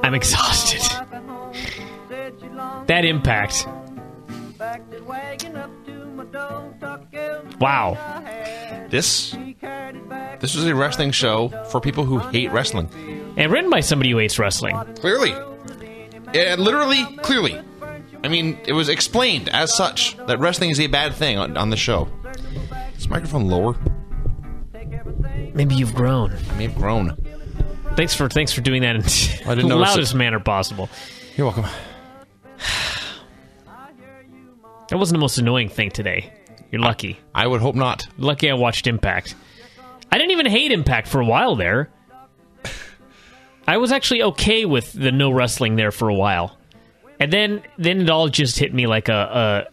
I'm exhausted. That Impact. Wow. This was a wrestling show for people who hate wrestling. And written by somebody who hates wrestling. Clearly. Literally, clearly. I mean, it was explained as such that wrestling is a bad thing on the show. Is this microphone lower? Maybe you've grown. I may have grown. Thanks for doing that in the loudest manner possible. You're welcome. That wasn't the most annoying thing today. You're lucky. I would hope not. Lucky I watched Impact. I didn't even hate Impact for a while there. I was actually okay with the no wrestling there for a while. And then it all just hit me like a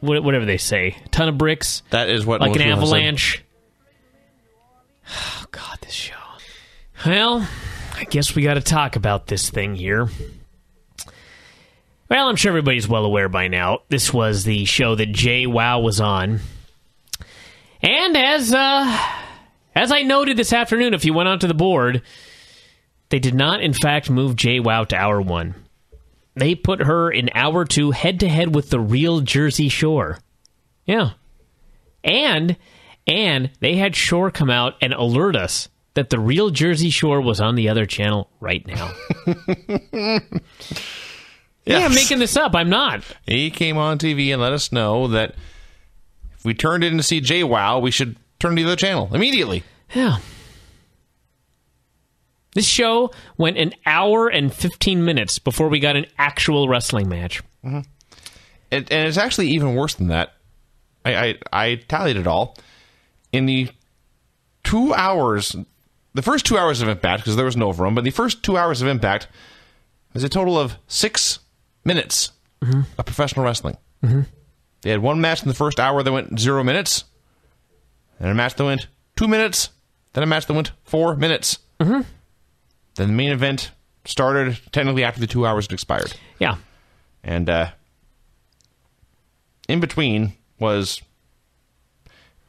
whatever they say, ton of bricks. That is what like most an people avalanche. Oh God, this show. Well, I guess we got to talk about this thing here. Well, I'm sure everybody's well aware by now. This was the show that JWoww was on, and as I noted this afternoon, if you went onto the board, they did not, in fact, move JWoww to hour 1. They put her in hour 2 head-to-head with the real Jersey Shore. Yeah. And they had Shore come out and alert us that the real Jersey Shore was on the other channel right now. Yes. Yeah, I'm making this up. I'm not. He came on TV and let us know that if we turned in to see JWoww, we should turn to the other channel immediately. Yeah. This show went an hour and 15 minutes before we got an actual wrestling match. Mm-hmm. And it's actually even worse than that. I tallied it all. In the 2 hours, the first 2 hours of Impact, because there was no overrun, but the first 2 hours of Impact was a total of 6 minutes of professional wrestling. Mm-hmm. They had one match in the first hour that went 0 minutes, and a match that went 2 minutes, then a match that went 4 minutes. Mm-hmm. Then the main event started technically after the 2 hours had expired. Yeah. And in between was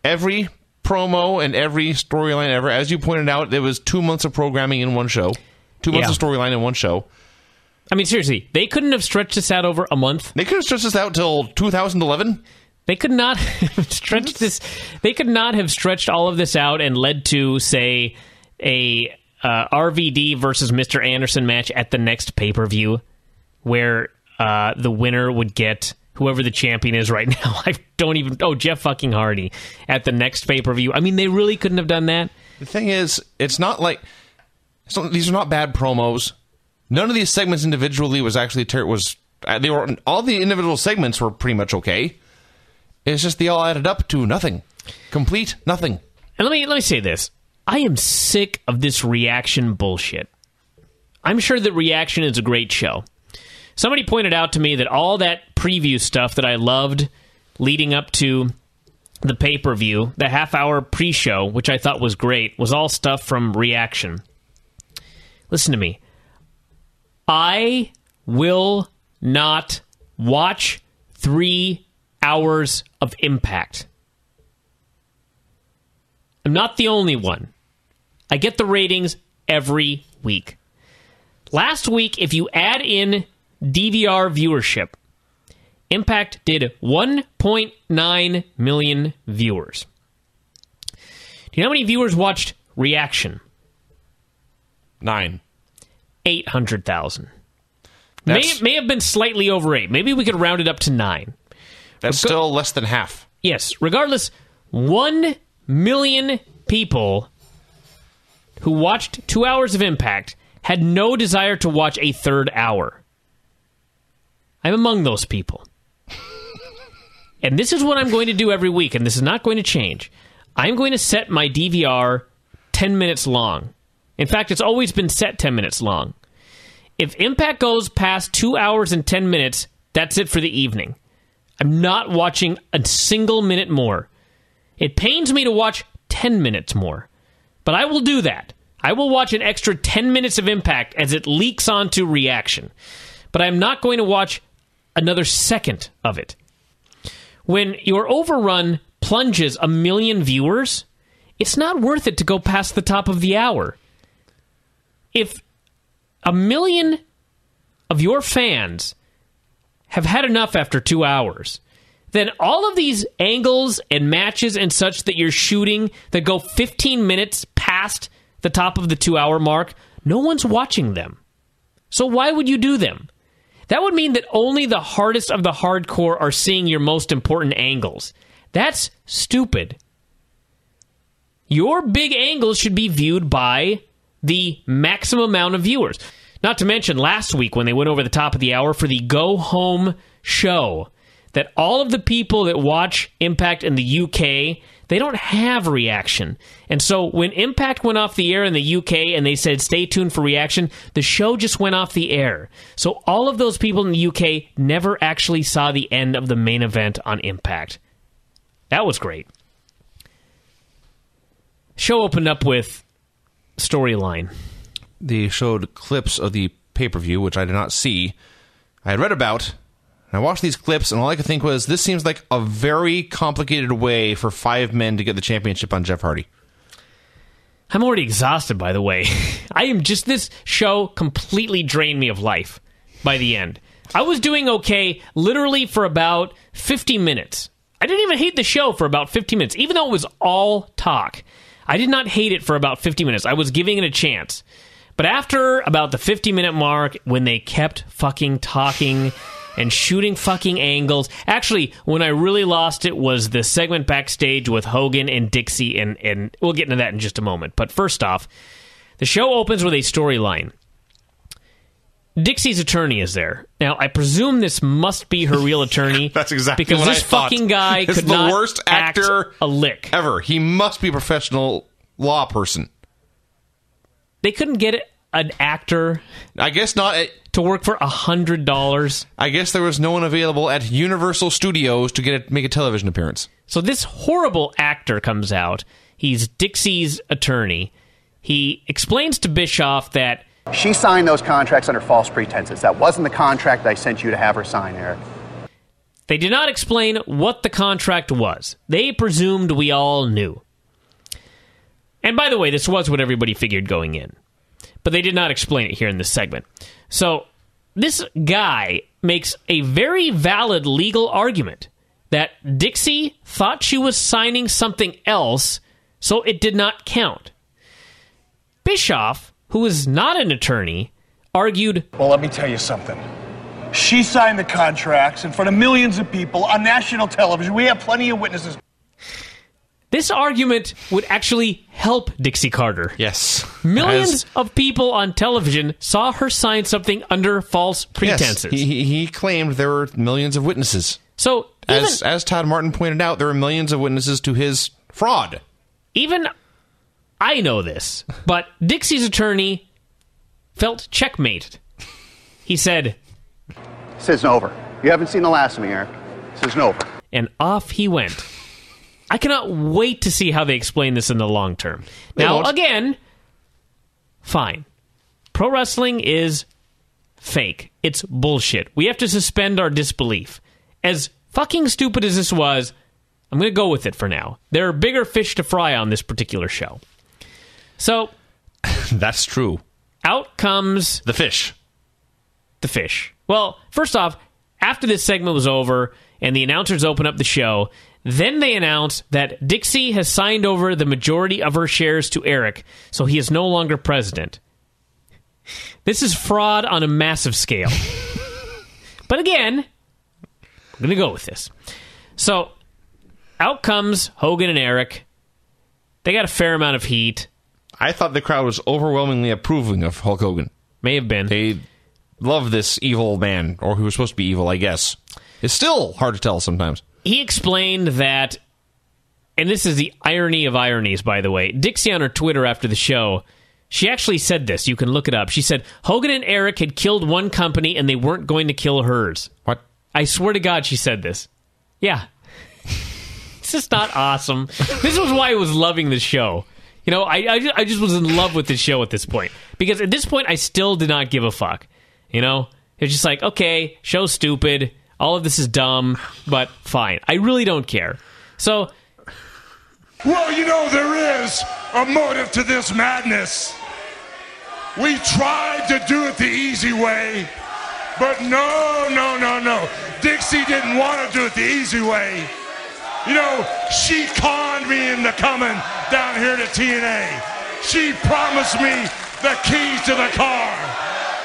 every promo and every storyline ever. As you pointed out, there was 2 months of programming in one show. 2 months of storyline in one show. I mean, seriously, they couldn't have stretched this out over a month. They could have stretched this out till 2011. They could not have stretched this. They could not have stretched all of this out and led to, say, a RVD versus Mr. Anderson match at the next pay-per-view, where the winner would get whoever the champion is right now. I don't even... Oh, Jeff fucking Hardy at the next pay-per-view. I mean, they really couldn't have done that. The thing is, it's not like... these are not bad promos. None of these segments individually was actually... they were all the individual segments were pretty much okay. It's just they all added up to nothing. Complete nothing. And let me say this. I am sick of this reaction bullshit. I'm sure that Reaction is a great show. Somebody pointed out to me that all that preview stuff that I loved leading up to the pay-per-view, the half-hour pre-show, which I thought was great, was all stuff from Reaction. Listen to me. I will not watch 3 hours of Impact. I'm not the only one. I get the ratings every week. Last week, if you add in DVR viewership, Impact did 1.9 million viewers. Do you know how many viewers watched Reaction? 9. 800,000. May have been slightly over 8. Maybe we could round it up to 9. That's still less than half. Yes. Regardless, 1 million people who watched 2 hours of Impact had no desire to watch a third hour. I'm among those people. And this is what I'm going to do every week, and this is not going to change. I'm going to set my DVR 10 minutes long. In fact, it's always been set 10 minutes long. If Impact goes past 2 hours and 10 minutes, that's it for the evening. I'm not watching a single minute more. It pains me to watch 10 minutes more, but I will do that. I will watch an extra 10 minutes of Impact as it leaks onto Reaction, but I'm not going to watch another second of it. When your overrun plunges 1 million viewers, it's not worth it to go past the top of the hour. If 1 million of your fans have had enough after 2 hours, then all of these angles and matches and such that you're shooting that go 15 minutes past the top of the 2-hour mark, no one's watching them. So why would you do them? That would mean that only the hardest of the hardcore are seeing your most important angles. That's stupid. Your big angles should be viewed by the maximum amount of viewers. Not to mention last week when they went over the top of the hour for the Go Home show, that all of the people that watch Impact in the UK, they don't have reaction. And so when Impact went off the air in the UK and they said stay tuned for reaction, the show just went off the air. So all of those people in the UK never actually saw the end of the main event on Impact. That was great. Show opened up with storyline. They showed clips of the pay-per-view, which I did not see. I had read about, and I watched these clips, and all I could think was, this seems like a very complicated way for 5 men to get the championship on Jeff Hardy. I'm already exhausted, by the way. This show completely drained me of life by the end. I was doing okay literally for about 50 minutes. I didn't even hate the show for about 50 minutes, even though it was all talk. I did not hate it for about 50 minutes. I was giving it a chance. But after about the 50-minute mark, when they kept fucking talking and shooting fucking angles... Actually, when I really lost it was the segment backstage with Hogan and Dixie, and we'll get into that in just a moment. But first off, the show opens with a storyline. Dixie's attorney is there. Now, I presume this must be her real attorney. That's exactly because what this I thought. fucking guy This could is the not worst actor act a lick ever. He must be a professional law person. They couldn't get an actor, I guess not. to work for $100. I guess there was no one available at Universal Studios to make a television appearance. So this horrible actor comes out. He's Dixie's attorney. He explains to Bischoff that she signed those contracts under false pretenses. That wasn't the contract I sent you to have her sign, Eric. They did not explain what the contract was. They presumed we all knew. And by the way, this was what everybody figured going in. But they did not explain it here in this segment. So this guy makes a very valid legal argument that Dixie thought she was signing something else, so it did not count. Bischoff, who is not an attorney, argued, well, let me tell you something. She signed the contracts in front of millions of people on national television. We have plenty of witnesses. This argument would actually help Dixie Carter. Yes. Millions of people on television saw her sign something under false pretenses. Yes, he claimed there were millions of witnesses. So, as Todd Martin pointed out, there were millions of witnesses to his fraud. Even I know this, but Dixie's attorney felt checkmated. He said, This isn't over. You haven't seen the last of me, Eric. This isn't over. And off he went. I cannot wait to see how they explain this in the long term. Now, again, fine. Pro wrestling is fake. It's bullshit. We have to suspend our disbelief. As fucking stupid as this was, I'm going to go with it for now. There are bigger fish to fry on this particular show. So... That's true. Out comes... The fish. The fish. Well, first off, after this segment was over and the announcers open up the show... Then they announce that Dixie has signed over the majority of her shares to Eric, so he is no longer president. This is fraud on a massive scale. But again, I'm going to go with this. So, out comes Hogan and Eric. They got a fair amount of heat. I thought the crowd was overwhelmingly approving of Hulk Hogan. May have been. They love this evil man, or who was supposed to be evil, I guess. It's still hard to tell sometimes. He explained that, and this is the irony of ironies, by the way. Dixie on her Twitter after the show, she actually said this. You can look it up. She said, Hogan and Eric had killed one company and they weren't going to kill hers. What? I swear to God she said this. Yeah. It's just not awesome. This was why I was loving this show. You know, I just was in love with this show at this point. Because at this point, I still did not give a fuck. You know? It's just like, okay, show's stupid. All of this is dumb, but fine. I really don't care. So... Well, you know, there is a motive to this madness. We tried to do it the easy way, but no. Dixie didn't want to do it the easy way. You know, she conned me into coming down here to TNA. She promised me the keys to the car.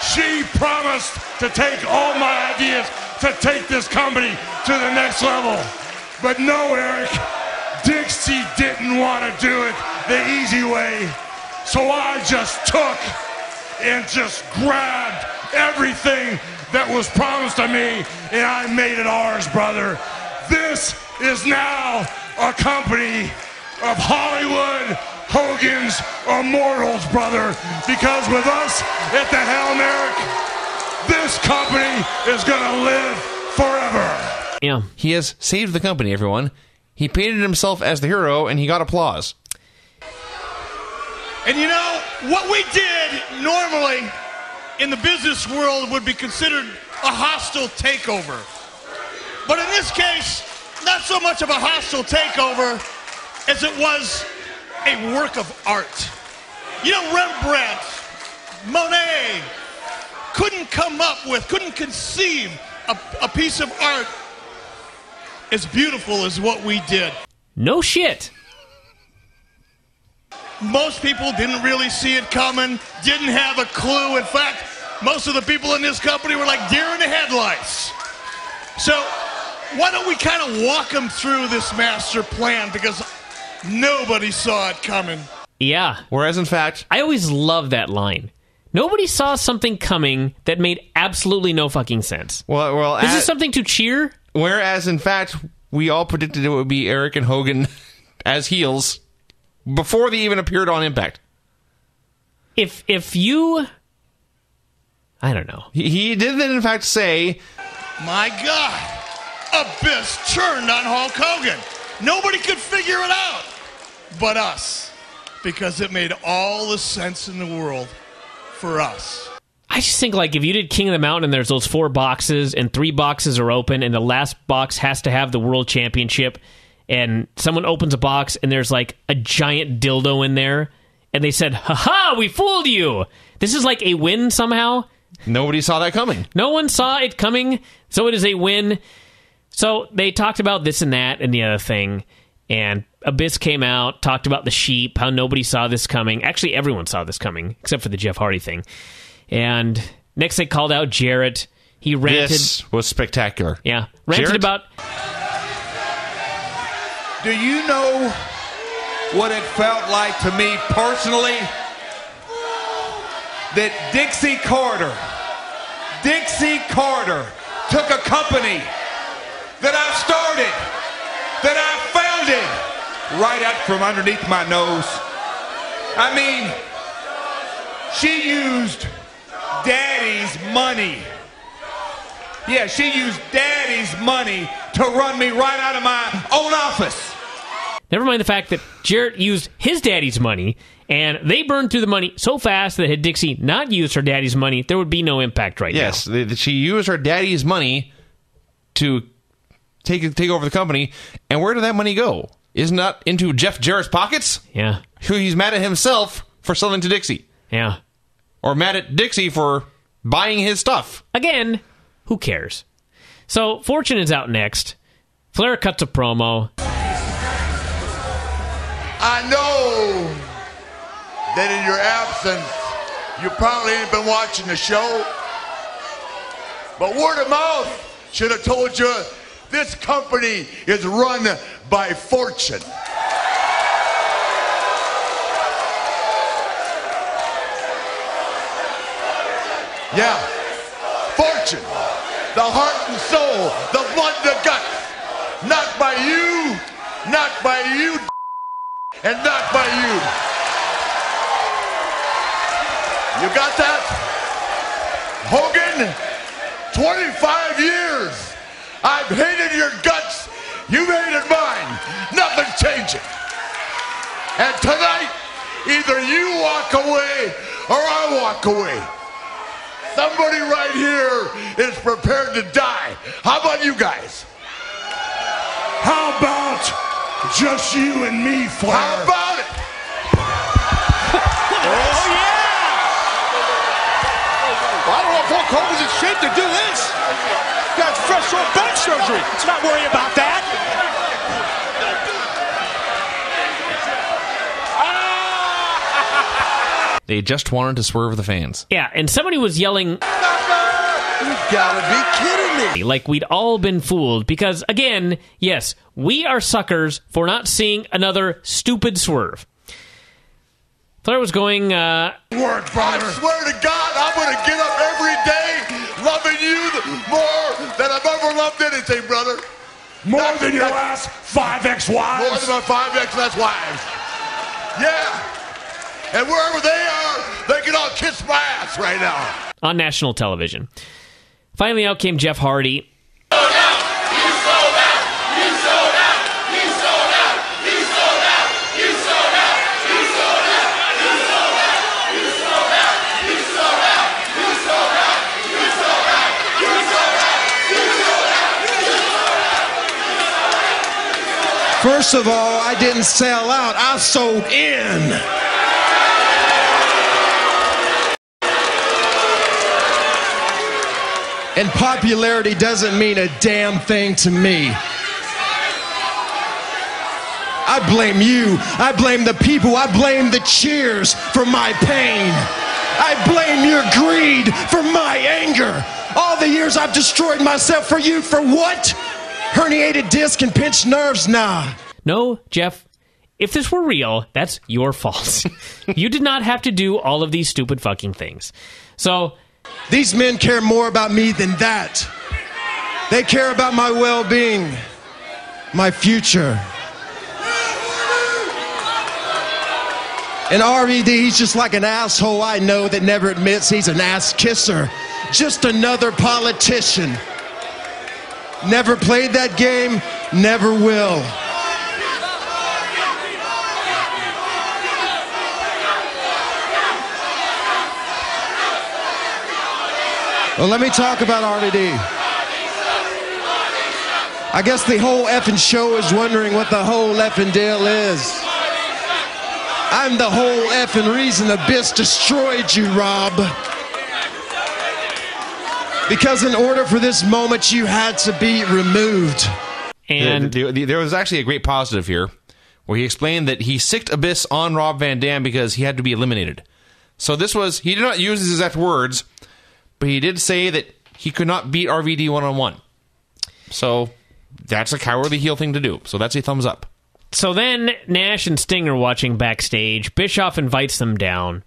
She promised to take all my ideas to take this company to the next level. But no, Eric, Dixie didn't want to do it the easy way. So I just took and just grabbed everything that was promised to me, and I made it ours, brother. This is now a company of Hollywood Hogan's Immortals, brother, because with us at the helm, Eric, this company is going to live forever. Yeah. He has saved the company, everyone. He painted himself as the hero, and he got applause. And you know, what we did normally in the business world would be considered a hostile takeover. But in this case, not so much of a hostile takeover as it was a work of art. You know, Rembrandt, Monet couldn't conceive a piece of art as beautiful as what we did. No shit. Most people didn't really see it coming, didn't have a clue. In fact, most of the people in this company were like deer in the headlights. So why don't we kind of walk them through this master plan, because nobody saw it coming. Yeah. Whereas, in fact, I always love that line. Nobody saw something coming that made absolutely no fucking sense. well, Is this something to cheer? whereas, in fact, we all predicted it would be Eric and Hogan as heels before they even appeared on Impact. If you... I don't know. He did then, in fact, say, My God, Abyss turned on Hulk Hogan. Nobody could figure it out but us, because it made all the sense in the world for us. I just think, like, if you did King of the Mountain and there's those 4 boxes and 3 boxes are open and the last box has to have the World Championship, and someone opens a box and there's, like, a giant dildo in there, and they said, ha-ha, we fooled you. This is like a win somehow. nobody saw that coming. No one saw it coming, so it is a win. So they talked about this and that and the other thing, and Abyss came out, talked about the sheep, how nobody saw this coming. Actually, everyone saw this coming, except for the Jeff Hardy thing. And next they called out Jarrett. He ranted. This was spectacular. Yeah, ranted Jarrett? about... Do you know what it felt like to me personally that Dixie Carter took a company that I started, that I founded, right out from underneath my nose? I mean, she used Daddy's money. Yeah, she used Daddy's money to run me right out of my own office. Never mind the fact that Jarrett used his daddy's money, and they burned through the money so fast that had Dixie not used her daddy's money, there would be no Impact right Yes, now. she used her daddy's money to take over the company, and where did that money go? Isn't that into Jeff Jarrett's pockets? Yeah, Who he's mad at himself for selling to Dixie. yeah. Or mad at Dixie for buying his stuff. Again, who cares? So, Fortune is out next. Flair cuts a promo. I know that in your absence, you probably ain't been watching the show. But word of mouth should have told you this company is run by Fortune. Yeah, Fortune, the heart and soul, the blood and the guts. Not by you, not by you, and not by you. You got that? Hogan, 25 years. I've hated your guts. You've hated mine. Nothing's changing. And tonight, either you walk away or I walk away. Somebody right here is prepared to die. How about you guys? How about just you and me, Flair? How about it? Oh, yeah! Hogan's in shape to do this. Got fresh off back surgery. Let's not worry about that. They just wanted to swerve the fans. Yeah, and somebody was yelling, You gotta be kidding me. like we'd all been fooled because, again, yes, we are suckers for not seeing another stupid swerve. Flair was going, I swear to God, I'm gonna get up every day loving you more than I've ever loved anything, brother. More than your last 5 ex-wives? More than my 5 ex-wives. Yeah. And wherever they are, they can all kiss my ass right now. on national television. Finally out came Jeff Hardy. First of all, I didn't sell out. I sold in. And popularity doesn't mean a damn thing to me. I blame you. I blame the people. I blame the cheers for my pain. I blame your greed for my anger. All the years I've destroyed myself for you, for what? Herniated disc and pinched nerves? Nah. No, Jeff, if this were real, that's your fault. You did not have to do all of these stupid fucking things. So, these men care more about me than that. They care about my well-being, my future. And RVD, he's just like an asshole I know that never admits he's an ass kisser. Just another politician. Never played that game, never will. Well, let me talk about RVD. I guess the whole effing show is wondering what the whole effing deal is. I'm the whole effing reason Abyss destroyed you, Rob. Because in order for this moment, you had to be removed. And there was actually a great positive here, where he explained that he sicked Abyss on Rob Van Dam because he had to be eliminated. So this was, he did not use his exact words, but he did say that he could not beat RVD one-on-one. So that's a cowardly heel thing to do. So that's a thumbs up. So then Nash and Sting are watching backstage. Bischoff invites them down.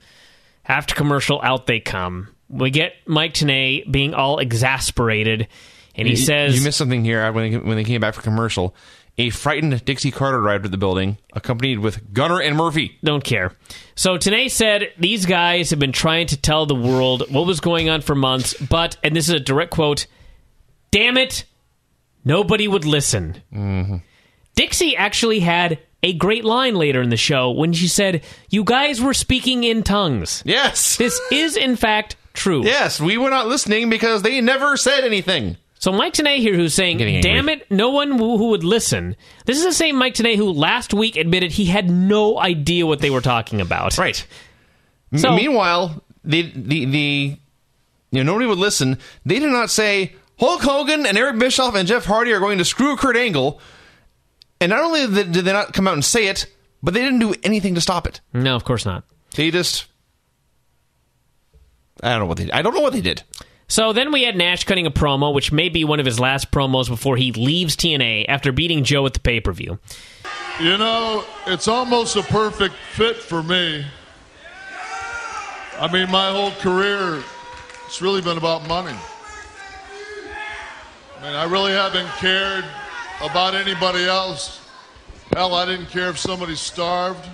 After commercial, out they come. We get Mike Tenay being all exasperated, and he says... You missed something here when they came back for commercial. A frightened Dixie Carter arrived at the building, accompanied with Gunner and Murphy. Don't care. So Tenay said these guys have been trying to tell the world what was going on for months, but, and this is a direct quote, damn it, nobody would listen. Mm-hmm. Dixie actually had a great line later in the show when she said, you guys were speaking in tongues. Yes. This is, in fact, true. Yes, we were not listening because they never said anything. So Mike Tenay here, who's saying, damn it, no one who would listen. This is the same Mike Tenay who last week admitted he had no idea what they were talking about. Right. So, meanwhile, nobody would listen. They did not say, Hulk Hogan and Eric Bischoff and Jeff Hardy are going to screw Kurt Angle. And not only did they not come out and say it, but they didn't do anything to stop it. No, of course not. They just... I don't know what they did. So then we had Nash cutting a promo, which may be one of his last promos before he leaves TNA after beating Joe at the pay-per-view. You know, it's almost a perfect fit for me. I mean, my whole career, it's really been about money. I mean, I really haven't cared about anybody else. Hell, I didn't care if somebody starved.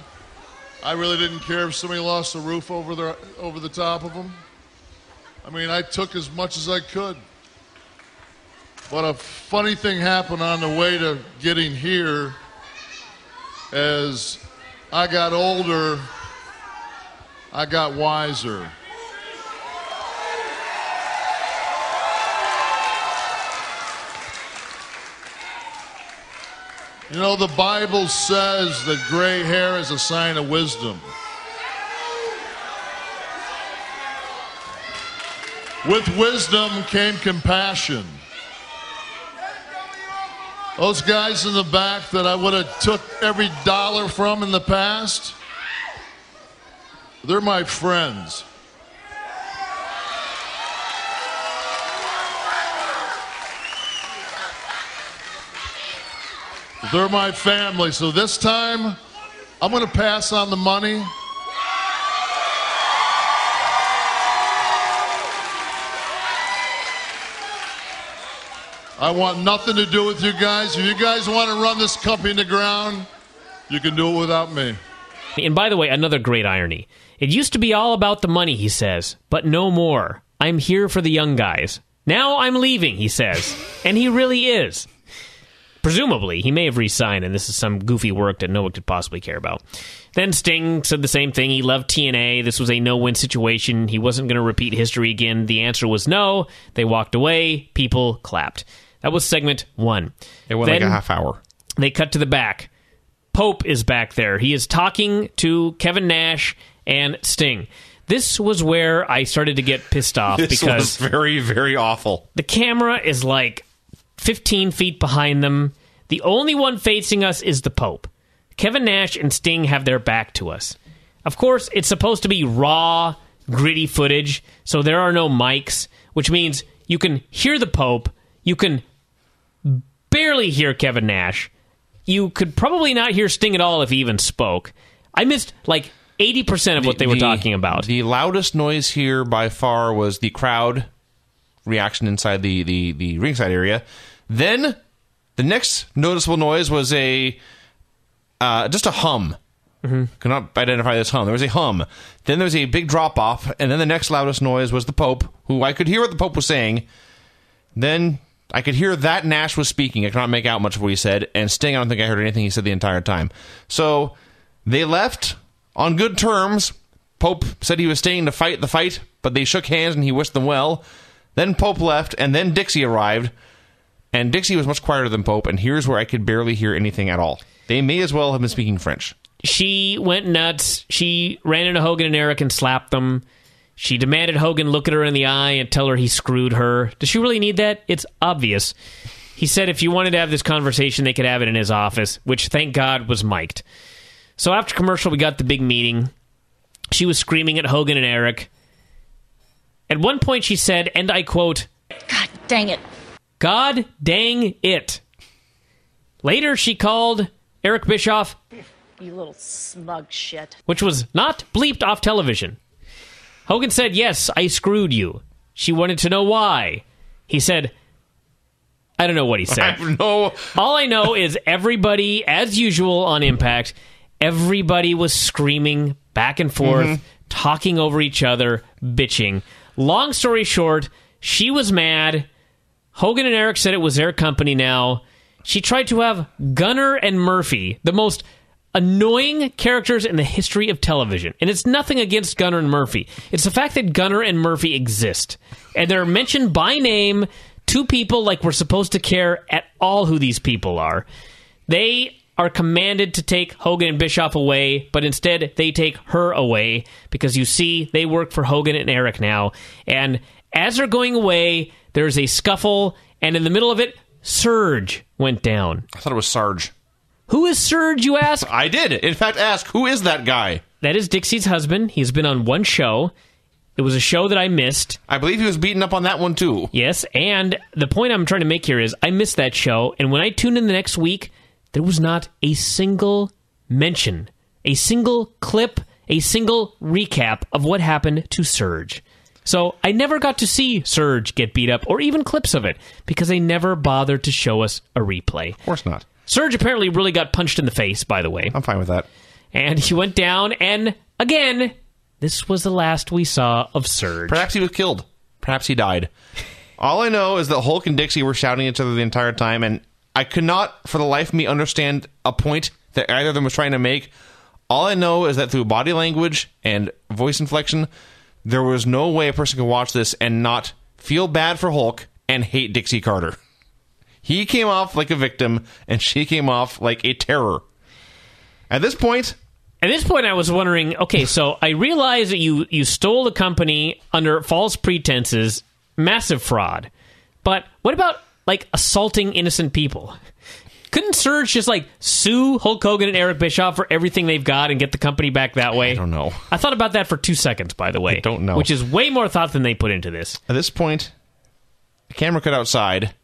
I really didn't care if somebody lost a roof over the top of them. I mean, I took as much as I could. But a funny thing happened on the way to getting here. As I got older, I got wiser. You know, the Bible says that gray hair is a sign of wisdom. With wisdom came compassion. Those guys in the back that I would have took every dollar from in the past, they're my friends. They're my family. So this time, I'm going to pass on the money. I want nothing to do with you guys. If you guys want to run this company to ground, you can do it without me. And by the way, another great irony. It used to be all about the money, he says, but no more. I'm here for the young guys. Now I'm leaving, he says. And he really is. Presumably, he may have re-signed, and this is some goofy work that no one could possibly care about. Then Sting said the same thing. He loved TNA. This was a no-win situation. He wasn't going to repeat history again. The answer was no. They walked away. People clapped. That was segment 1. It went like a half hour. They cut to the back. Pope is back there. He is talking to Kevin Nash and Sting. This was where I started to get pissed off This because was very, very awful. The camera is like 15 feet behind them. The only one facing us is the Pope. Kevin Nash and Sting have their back to us. Of course, it's supposed to be raw, gritty footage, so there are no mics, which means you can hear the Pope, you can barely hear Kevin Nash, you could probably not hear Sting at all if he even spoke. I missed like 80% of what they were talking about. The loudest noise here by far was the crowd reaction inside the ringside area. Then the next noticeable noise was just a hum. Mm-hmm. Could not identify this hum. There was a hum. Then there was a big drop off, and then the next loudest noise was the Pope, who I could hear what the Pope was saying. Then I could hear that Nash was speaking. I could not make out much of what he said. And Sting, I don't think I heard anything he said the entire time. So they left on good terms. Pope said he was staying to fight the fight, but they shook hands and he wished them well. Then Pope left, and then Dixie arrived. And Dixie was much quieter than Pope, and here's where I could barely hear anything at all. They may as well have been speaking French. She went nuts. She ran into Hogan and Eric and slapped them. She demanded Hogan look at her in the eye and tell her he screwed her. Does she really need that? It's obvious. He said if you wanted to have this conversation, they could have it in his office, which, thank God, was mic'd. So after commercial, we got the big meeting. She was screaming at Hogan and Eric. At one point, she said, and I quote, God dang it. God dang it. Later, she called Eric Bischoff, You little smug shit. which was not bleeped off television. Hogan said, yes, I screwed you. She wanted to know why. He said, I don't know what he said. All I know is everybody, as usual on Impact, everybody was screaming back and forth, talking over each other, bitching. Long story short, she was mad. Hogan and Eric said it was their company now. She tried to have Gunner and Murphy, the most annoying characters in the history of television. And it's nothing against Gunner and Murphy. It's the fact that Gunner and Murphy exist. And they're mentioned by name to people like we're supposed to care at all who these people are. They are commanded to take Hogan and Bischoff away, but instead they take her away because you see, they work for Hogan and Eric now. And as they're going away, there's a scuffle, and in the middle of it, Surge went down. I thought it was Sarge. Who is Surge, you ask? I did. In fact, ask, who is that guy? That is Dixie's husband. He's been on one show. It was a show that I missed. I believe he was beaten up on that one, too. Yes, and the point I'm trying to make here is I missed that show, and when I tuned in the next week, there was not a single mention, a single clip, a single recap of what happened to Surge. So I never got to see Surge get beat up, or even clips of it, because they never bothered to show us a replay. Of course not. Surge apparently really got punched in the face, by the way. I'm fine with that. And he went down, and again, this was the last we saw of Surge. Perhaps he was killed. Perhaps he died. All I know is that Hulk and Dixie were shouting at each other the entire time, and I could not, for the life of me, understand a point that either of them was trying to make. All I know is that through body language and voice inflection, there was no way a person could watch this and not feel bad for Hulk and hate Dixie Carter. He came off like a victim, and she came off like a terror. At this point, I was wondering, okay, so I realize that you stole the company under false pretenses, massive fraud. But what about, like, assaulting innocent people? Couldn't Surge just, like, sue Hulk Hogan and Eric Bischoff for everything they've got and get the company back that way? I don't know. I thought about that for 2 seconds, by the way. I don't know. Which is way more thought than they put into this. At this point, the camera cut outside.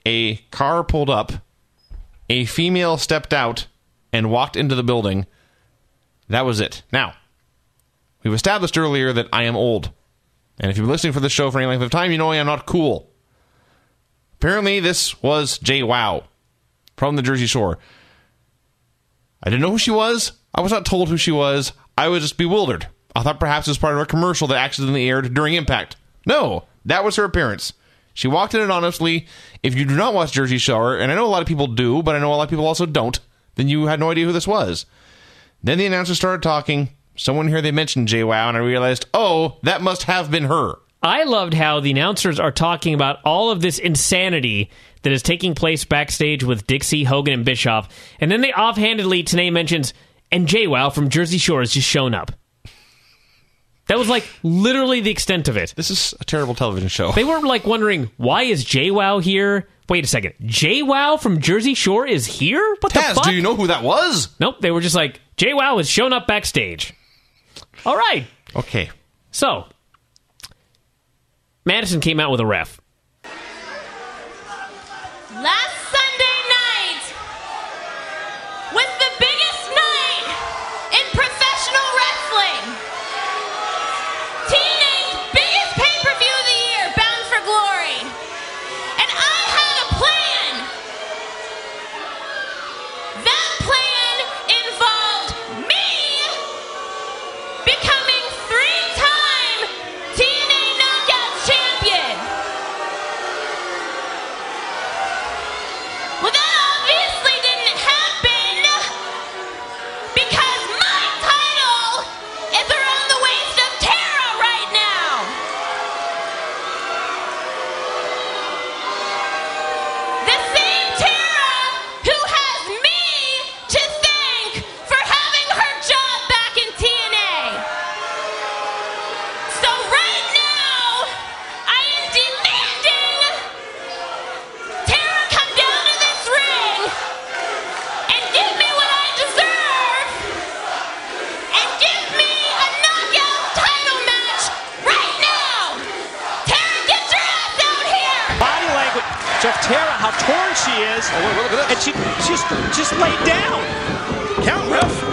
A car pulled up. A female stepped out and walked into the building. That was it. Now, we've established earlier that I am old. And if you've been listening for this show for any length of time, you know I am not cool. Apparently, this was JWoww from the Jersey Shore. I didn't know who she was. I was not told who she was. I was just bewildered. I thought perhaps it was part of a commercial that accidentally aired during Impact. No, that was her appearance. She walked in anonymously. If you do not watch Jersey Shore, and I know a lot of people do, but I know a lot of people also don't, then you had no idea who this was. Then the announcer started talking. Someone here, they mentioned JWoww, and I realized, oh, that must have been her. I loved how the announcers are talking about all of this insanity that is taking place backstage with Dixie, Hogan, and Bischoff, and then they offhandedly, TNA mentions, and JWoww from Jersey Shore has just shown up. That was, like, literally the extent of it. This is a terrible television show. They weren't, like, wondering, why is JWoww here? Wait a second. JWoww from Jersey Shore is here? What Taz, the fuck? do you know who that was? Nope, they were just like, JWoww has shown up backstage. All right. Okay. So, Madison came out with a ref. Last Sunday night was the biggest night in professional wrestling. TNA's biggest pay-per-view of the year, Bound for Glory. And I had a plan. That plan involved me becoming 3-time TNA Knockouts champion. Well, that obviously didn't happen because my title is around the waist of Tara right now. The same Tara who has me to thank for having her job back in TNA. So right now, I am demanding Tara come down to this ring and give me what I deserve and give me a knockout title match right now. Tara, get your ass out here. Body language of Tara, how torn she is. look at And she just laid down. Count, ref.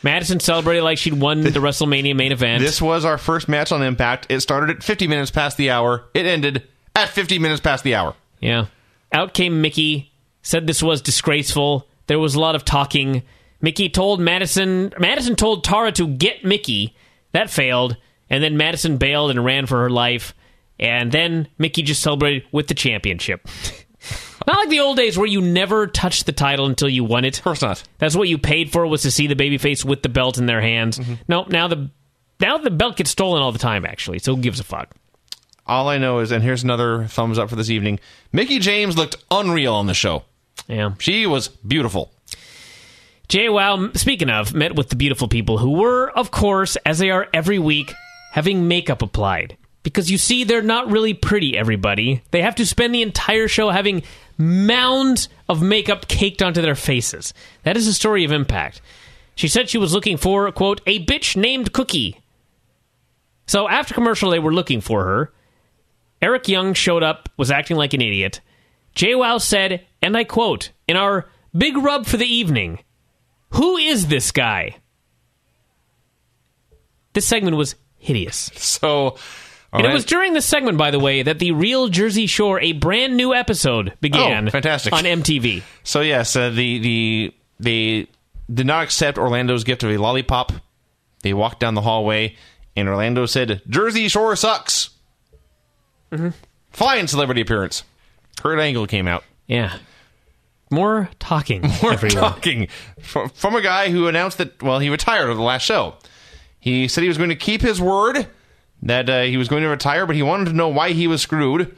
Madison celebrated like she'd won the WrestleMania main event. This was our first match on Impact. It started at 50 minutes past the hour. It ended at 50 minutes past the hour. Yeah. Out came Mickey, said this was disgraceful. There was a lot of talking. Mickey told Madison told Tara to get Mickey. That failed. And then Madison bailed and ran for her life. And then Mickey just celebrated with the championship. Not like the old days where you never touched the title until you won it. Of course not. That's what you paid for, was to see the babyface with the belt in their hands. Mm-hmm. Nope, now the belt gets stolen all the time, actually, so who gives a fuck? All I know is, and here's another thumbs up for this evening, Mickie James looked unreal on the show. Yeah. She was beautiful. JWoww, speaking of, met with the beautiful people who were, of course, as they are every week, having makeup applied. Because you see, they're not really pretty, everybody. They have to spend the entire show having mounds of makeup caked onto their faces. That is the story of Impact. She said she was looking for, quote, a bitch named Cookie. So after commercial, they were looking for her. Eric Young showed up, was acting like an idiot. JWoww said, and I quote, in our big rub for the evening, who is this guy? This segment was hideous. So... And it was during this segment, by the way, that the Real Jersey Shore, a brand new episode, began. Oh, fantastic. On MTV. So yes, they did not accept Orlando's gift of a lollipop. They walked down the hallway, and Orlando said, Jersey Shore sucks. Mm-hmm. Fine celebrity appearance. Kurt Angle came out. Yeah. More talking, everyone. Talking. From a guy who announced that, well, he retired on the last show. He said he was going to keep his word, that he was going to retire, but he wanted to know why he was screwed.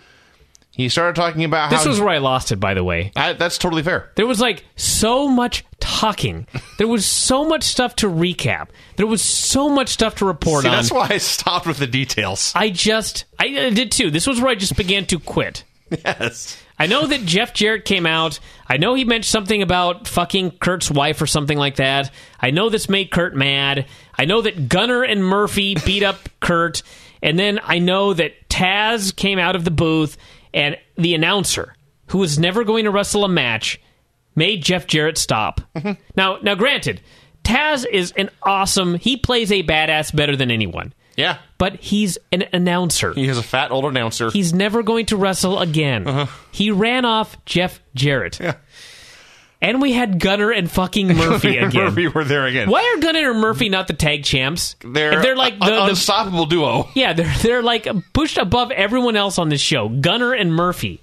He started talking about how... This was where I lost it, by the way. That's totally fair. There was, like, so much talking. There was so much stuff to recap. There was so much stuff to report on. That's why I stopped with the details. I did too. This was where I just began to quit. Yes. I know that Jeff Jarrett came out. I know he mentioned something about fucking Kurt's wife or something like that. I know this made Kurt mad. I know that Gunner and Murphy beat up Kurt. And then I know that Taz came out of the booth, and the announcer, who was never going to wrestle a match, made Jeff Jarrett stop. Now, granted, Taz is an awesome... He plays a badass better than anyone. Yeah. But he's an announcer. He is a fat, old announcer. He's never going to wrestle again. He ran off Jeff Jarrett. Yeah. And we had Gunner and fucking Murphy again. Murphy were there again. Why are Gunner and Murphy not the tag champs? They're like the unstoppable duo. Yeah, they're like pushed above everyone else on this show. Gunner and Murphy.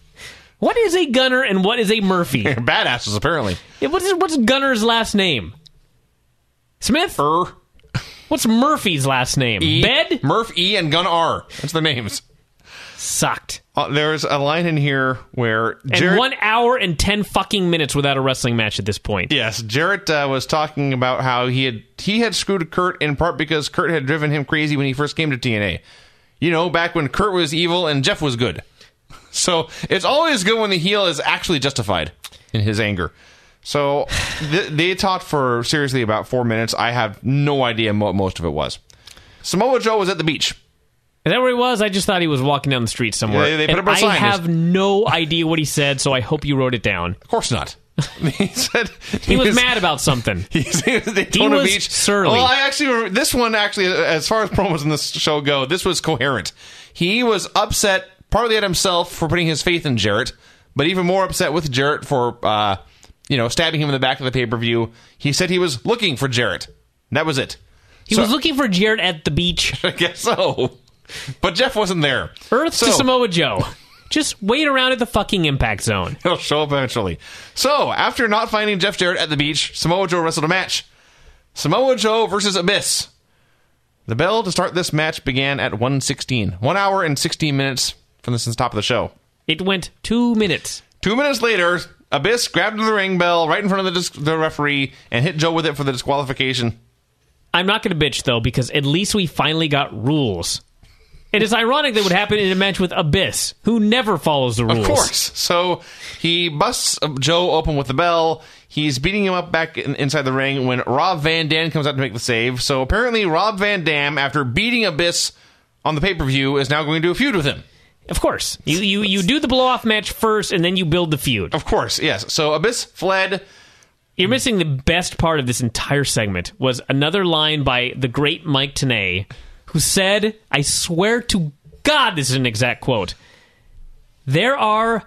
What is a Gunner and what is a Murphy? Badasses, apparently. What's Gunner's last name? Smith? What's Murphy's last name? Bed? Murph E and Gun R. That's their names. Sucked. There's a line in here where Jarrett... And 1 hour and 10 fucking minutes without a wrestling match at this point. Yes, Jarrett was talking about how he had screwed Kurt in part because Kurt had driven him crazy when he first came to TNA. You know, back when Kurt was evil and Jeff was good. So it's always good when the heel is actually justified in his anger. So they talked for seriously about 4 minutes. I have no idea what most of it was. Samoa Joe was at the beach. Is that where he was? I just thought he was walking down the street somewhere. Yeah, they put up a sign. I have no idea what he said, so I hope you wrote it down. Of course not. He said he was mad about something. He was beach. Surly. Well, I actually this one as far as promos in this show go, this was coherent. He was upset partly at himself for putting his faith in Jarrett, but even more upset with Jarrett for stabbing him in the back of the pay-per-view. He said he was looking for Jarrett. That was it. He was looking for Jarrett at the beach. I guess so. But Jeff wasn't there. Earth to Samoa Joe. Just wait around at the fucking Impact Zone. He'll show up eventually. So, after not finding Jeff Jarrett at the beach, Samoa Joe wrestled a match. Samoa Joe versus Abyss. The bell to start this match began at 1:16. 1 hour and 16 minutes from the top of the show. It went 2 minutes. 2 minutes later, Abyss grabbed the ring bell right in front of the referee and hit Joe with it for the disqualification. I'm not going to bitch, though, because at least we finally got rules. It is ironic that would happen in a match with Abyss, who never follows the rules. Of course. So he busts Joe open with the bell. He's beating him up back inside the ring when Rob Van Dam comes out to make the save. So apparently Rob Van Dam, after beating Abyss on the pay-per-view, is now going to do a feud with him. Of course. You do the blow-off match first, and then you build the feud. Of course, yes. So Abyss fled. You're missing the best part of this entire segment, was another line by the great Mike Tenay, who said, I swear to God this is an exact quote, there are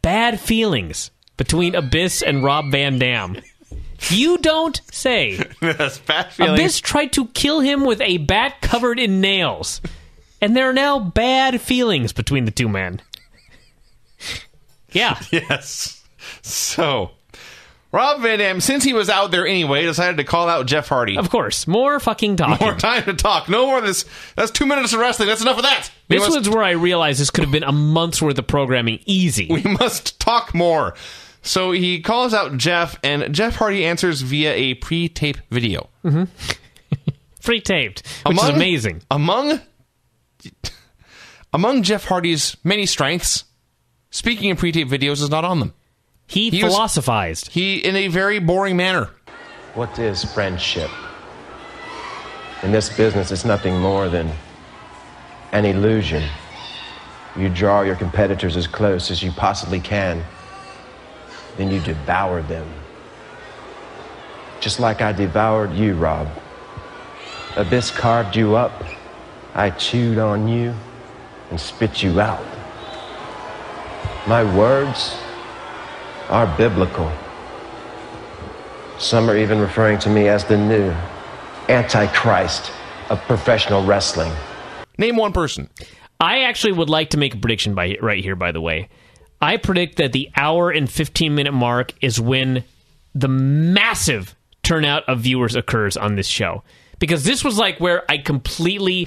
bad feelings between Abyss and Rob Van Dam. You don't say. That's bad feelings. Abyss tried to kill him with a bat covered in nails, and there are now bad feelings between the two men. Yeah. Yes. So, Rob Van Dam, since he was out there anyway, decided to call out Jeff Hardy. Of course. More fucking talking. More time to talk. No more of this. That's 2 minutes of wrestling. That's enough of that. This was where I realized this could have been a month's worth of programming easy. We must talk more. So he calls out Jeff, and Jeff Hardy answers via a pre-tape video. Mm-hmm. Pre-taped, which is amazing. Among Jeff Hardy's many strengths, speaking in pre-tape videos is not on them. He philosophized. In a very boring manner. What is friendship? In this business, it's nothing more than an illusion. You draw your competitors as close as you possibly can, then you devour them. Just like I devoured you, Rob. Abyss carved you up, I chewed on you, and spit you out. My words are biblical. Some are even referring to me as the new Antichrist of professional wrestling. Name one person. I actually would like to make a prediction right here, by the way. I predict that the hour and 15-minute mark is when the massive turnout of viewers occurs on this show. Because this was like where I completely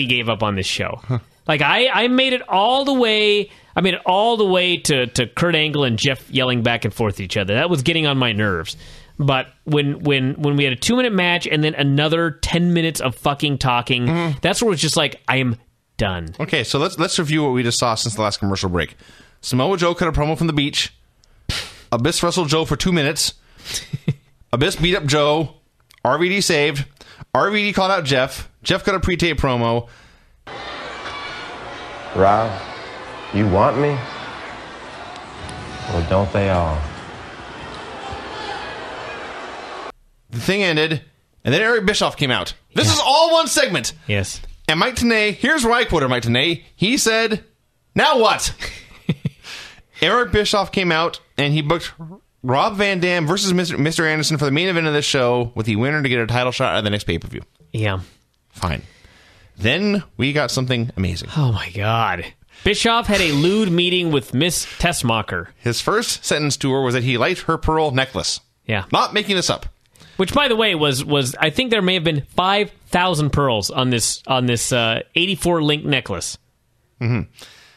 gave up on this show. Like, I made it all the way. I made it all the way to Kurt Angle and Jeff yelling back and forth at each other. That was getting on my nerves. But when we had a 2-minute match and then another 10 minutes of fucking talking, that's where it was just like, I am done. Okay, so let's review what we just saw since the last commercial break. Samoa Joe cut a promo from the beach. Abyss wrestled Joe for 2 minutes. Abyss beat up Joe. RVD saved. RVD called out Jeff. Jeff cut a pre-tape promo. Rob, you want me? Well, don't they all? The thing ended, and then Eric Bischoff came out. This is all one segment. Yes. And Mike Tenay, here's where I quoted Mike Tenay. He said, now what? Eric Bischoff came out, and he booked Rob Van Dam versus Mr. Anderson for the main event of this show, with the winner to get a title shot at the next pay-per-view. Yeah. Fine. Then we got something amazing. Oh, my God. Bischoff had a lewd meeting with Miss Tessmacher. His first sentence to her was that he liked her pearl necklace. Yeah. Not making this up. Which, by the way, was I think there may have been 5,000 pearls on this 84 link necklace. Mm-hmm.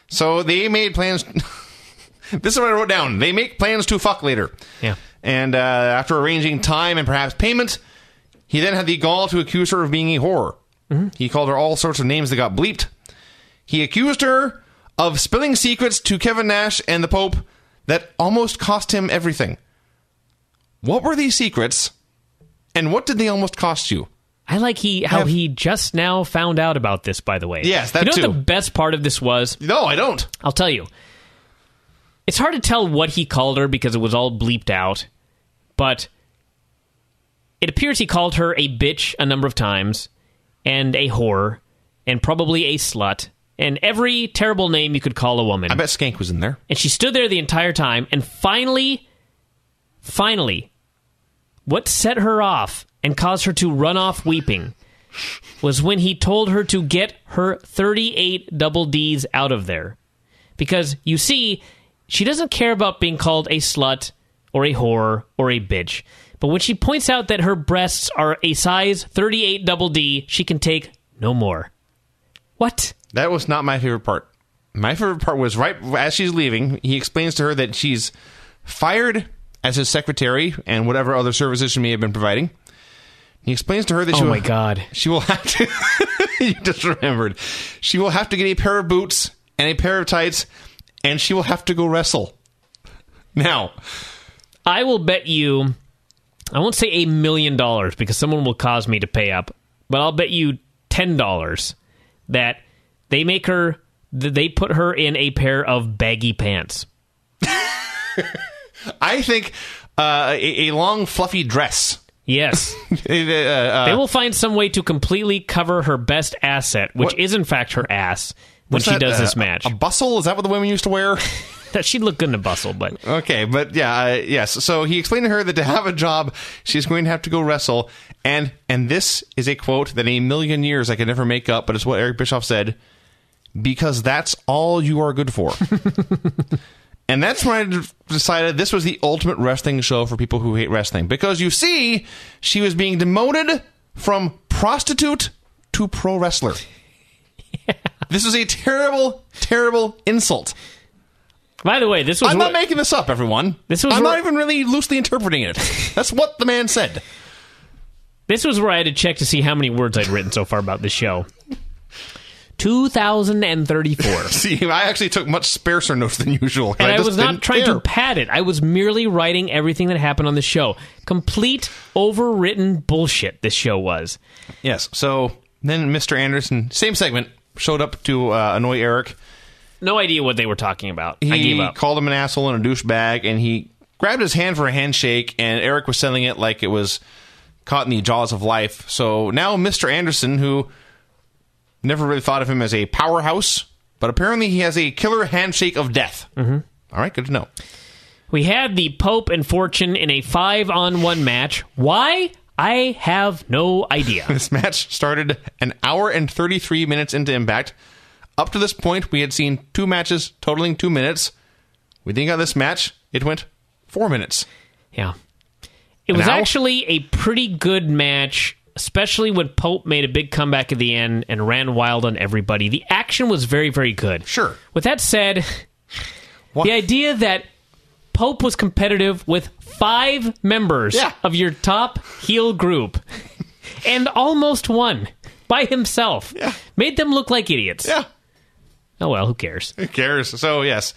So they made plans. This is what I wrote down. They make plans to fuck later. Yeah. And after arranging time and perhaps payment, he then had the gall to accuse her of being a whore. Mm-hmm. He called her all sorts of names that got bleeped. He accused her of spilling secrets to Kevin Nash and the Pope that almost cost him everything. What were these secrets? And what did they almost cost you? I like how he just now found out about this, by the way. Yes, that too. You know what the best part of this was? No, I don't. I'll tell you. It's hard to tell what he called her because it was all bleeped out. But it appears he called her a bitch a number of times, and a whore, and probably a slut, and every terrible name you could call a woman. I bet Skank was in there. And she stood there the entire time, and finally, what set her off and caused her to run off weeping was when he told her to get her 38 double Ds out of there. Because, you see, she doesn't care about being called a slut or a whore or a bitch. But when she points out that her breasts are a size 38 double D, she can take no more. What? That was not my favorite part. My favorite part was right as she's leaving, he explains to her that she's fired as his secretary and whatever other services she may have been providing. He explains to her that she will have to... You just remembered. She will have to get a pair of boots and a pair of tights, and she will have to go wrestle. Now, I will bet you... I won't say $1 million because someone will cause me to pay up, but I'll bet you $10 that they put her in a pair of baggy pants. I think a long, fluffy dress. Yes. They will find some way to completely cover her best asset, which is in fact her ass, when she does this match. A bustle? Is that what the women used to wear? That she'd look good in a bustle, but... Okay, but yes. So he explained to her that to have a job, she's going to have to go wrestle. And this is a quote that in a million years I could never make up, but it's what Eric Bischoff said. Because that's all you are good for. And that's when I decided this was the ultimate wrestling show for people who hate wrestling. Because you see, she was being demoted from prostitute to pro wrestler. Yeah. This was a terrible, terrible insult. By the way, this was... I'm not making this up, everyone. I'm not even really loosely interpreting it. That's what the man said. This was where I had to check to see how many words I'd written so far about this show. 2,034. See, I actually took much sparser notes than usual. And I was not trying to pad it. I was merely writing everything that happened on the show. Complete, overwritten bullshit this show was. Yes, so then Mr. Anderson, same segment, showed up to annoy Eric. No idea what they were talking about. I gave up. He called him an asshole and a douchebag, and he grabbed his hand for a handshake, and Eric was selling it like it was caught in the jaws of life. So now Mr. Anderson, who never really thought of him as a powerhouse, but apparently he has a killer handshake of death. Mm-hmm. All right, good to know. We had the Pope and Fortune in a 5-on-1 match. Why? I have no idea. This match started an hour and 33 minutes into Impact. Up to this point, we had seen 2 matches totaling 2 minutes. We then got this match. It went 4 minutes. Yeah. It was actually a pretty good match especially when Pope made a big comeback at the end and ran wild on everybody. The action was very, very good. Sure. With that said, the idea that Pope was competitive with 5 members of your top heel group and almost won by himself made them look like idiots. Yeah. Oh, well, who cares? Who cares? So, yes,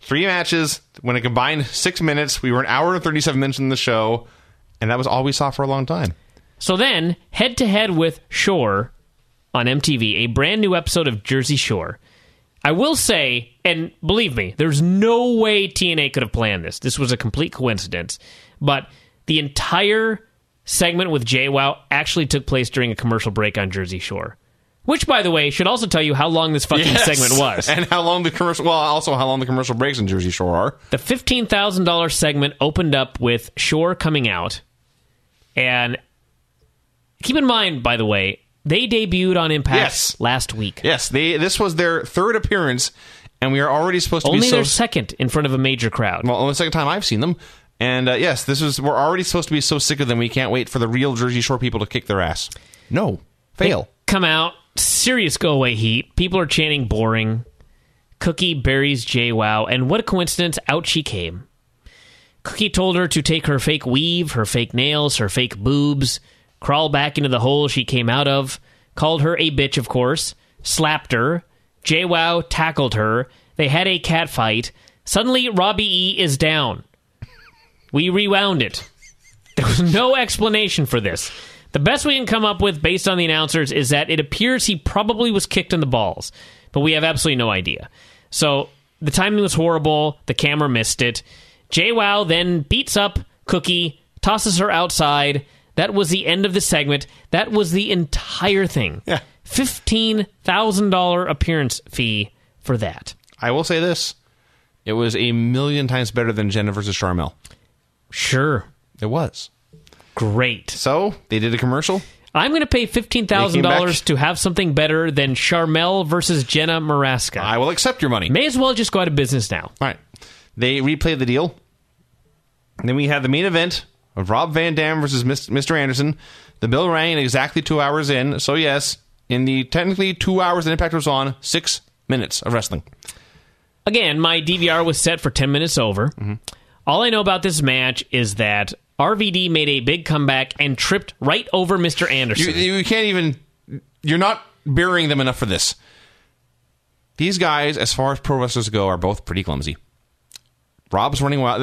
3 matches. When it combined 6 minutes, we were an hour and 37 minutes in the show, and that was all we saw for a long time. So then, head-to-head with Shore on MTV, a brand new episode of Jersey Shore. I will say, and believe me, there's no way TNA could have planned this. This was a complete coincidence. But the entire segment with JWoww actually took place during a commercial break on Jersey Shore. Which, by the way, should also tell you how long this fucking segment was. And how long the commercial... Well, also how long the commercial breaks in Jersey Shore are. The $15,000 segment opened up with Shore coming out. And keep in mind, by the way, they debuted on Impact last week. Yes, this was their 3rd appearance, and we are already supposed to only their 2nd in front of a major crowd. Well, only the 2nd time I've seen them. And yes, we're already supposed to be so sick of them, we can't wait for the real Jersey Shore people to kick their ass. No. Fail. They come out, serious go-away heat. People are chanting boring. Cookie buries JWoww, and what a coincidence, out she came. Cookie told her to take her fake weave, her fake nails, her fake boobs, crawl back into the hole she came out of, called her a bitch, of course, slapped her. JWoww tackled her. They had a cat fight. Suddenly, Robbie E is down. We rewound it. There was no explanation for this. The best we can come up with, based on the announcers, is that it appears he probably was kicked in the balls, but we have absolutely no idea. So, the timing was horrible. The camera missed it. JWoww then beats up Cookie, tosses her outside. That was the end of the segment. That was the entire thing. Yeah. $15,000 appearance fee for that. I will say this. It was a million times better than Jenna versus Charmel. Sure. It was. Great. So, they did a commercial. I'm going to pay $15,000 to have something better than Charmel versus Jenna Maraska. I will accept your money. May as well just go out of business now. All right. They replayed the deal. And then we had the main event of Rob Van Dam versus Mr. Anderson. The bell rang exactly 2 hours in. So, yes, in the technically 2 hours that Impact was on, 6 minutes of wrestling. Again, my DVR was set for 10 minutes over. Mm-hmm. All I know about this match is that RVD made a big comeback and tripped right over Mr. Anderson. You can't even... You're not burying them enough for this. These guys, as far as pro wrestlers go, are both pretty clumsy. Rob's running wild.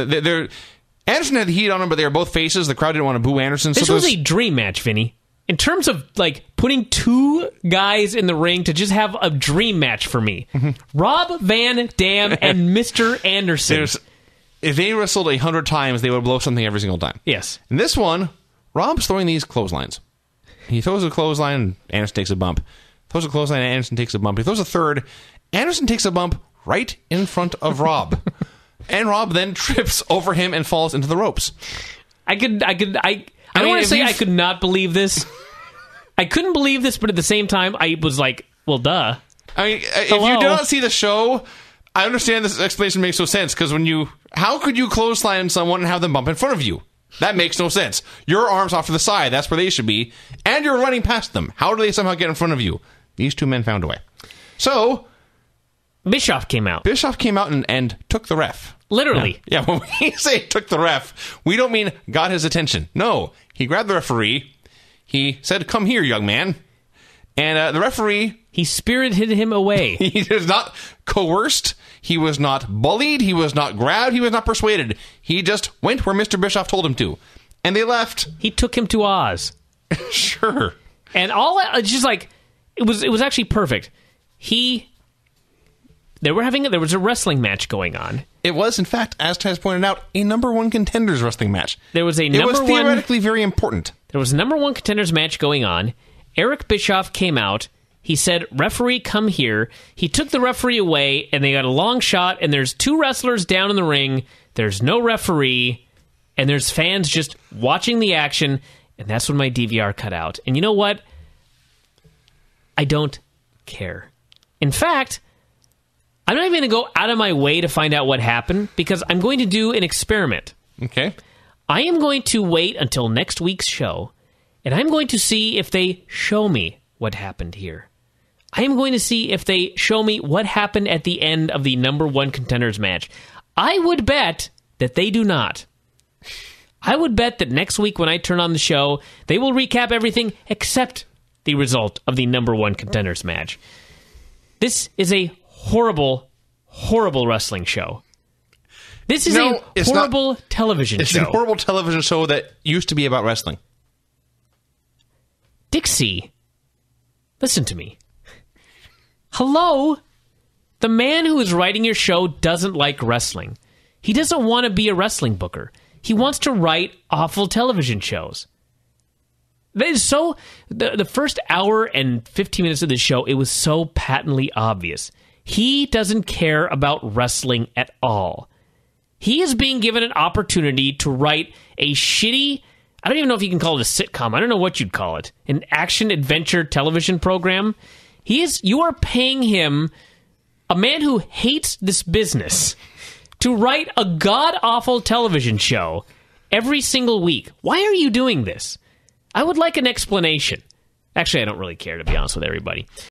Anderson had the heat on him, but they were both faces. The crowd didn't want to boo Anderson. This was a dream match, Vinny. In terms of, like, putting 2 guys in the ring to just have a dream match for me. Mm-hmm. Rob Van Dam and Mr. Anderson. If they wrestled 100 times, they would blow something every single time. Yes. In this one, Rob's throwing these clotheslines. He throws a clothesline, and Anderson takes a bump. Throws a clothesline, and Anderson takes a bump. He throws a third. Anderson takes a bump right in front of Rob. And Rob then trips over him and falls into the ropes. I don't want to say I could not believe this. I couldn't believe this, but at the same time, I was like, well, duh. I mean, if you do not see the show, I understand this explanation makes no sense, because how could you clothesline someone and have them bump in front of you? That makes no sense. Your arms off to the side, that's where they should be, and you're running past them. How do they somehow get in front of you? These 2 men found a way. So, Bischoff came out. And took the ref. Literally. Yeah, when we say took the ref, we don't mean got his attention. No, he grabbed the referee. He said, "Come here, young man." And the referee... He spirited him away. He was not coerced. He was not bullied. He was not grabbed. He was not persuaded. He just went where Mr. Bischoff told him to. And they left. He took him to Oz. Sure. And it's just like... It was actually perfect. There was a wrestling match going on. It was, in fact, as Taz pointed out, a number 1 contenders wrestling match. It was theoretically very important. There was a number 1 contenders match going on. Eric Bischoff came out. He said, "Referee, come here." He took the referee away, and they got a long shot, and there's 2 wrestlers down in the ring. There's no referee, and there's fans just watching the action, and that's when my DVR cut out. And you know what? I don't care. In fact, I'm not even going to go out of my way to find out what happened, because I'm going to do an experiment. Okay. I am going to wait until next week's show, And I'm going to see if they show me what happened here. I am going to see if they show me what happened at the end of the number one contenders match. I would bet that they do not. I would bet that next week when I turn on the show, they will recap everything except the result of the number one contenders match. This is a horrible, horrible wrestling show. This is a horrible television show. It's a horrible television show that used to be about wrestling. Dixie, listen to me. Hello? The man who is writing your show doesn't like wrestling. He doesn't want to be a wrestling booker. He wants to write awful television shows. That is so... The first hour and 15 minutes of the show, it was so patently obvious. He doesn't care about wrestling at all. He is being given an opportunity to write a shitty... I don't even know if you can call it a sitcom. I don't know what you'd call it. An action-adventure television program. You are paying him, a man who hates this business, to write a god-awful television show every single week. Why are you doing this? I would like an explanation. Actually, I don't really care, to be honest with everybody.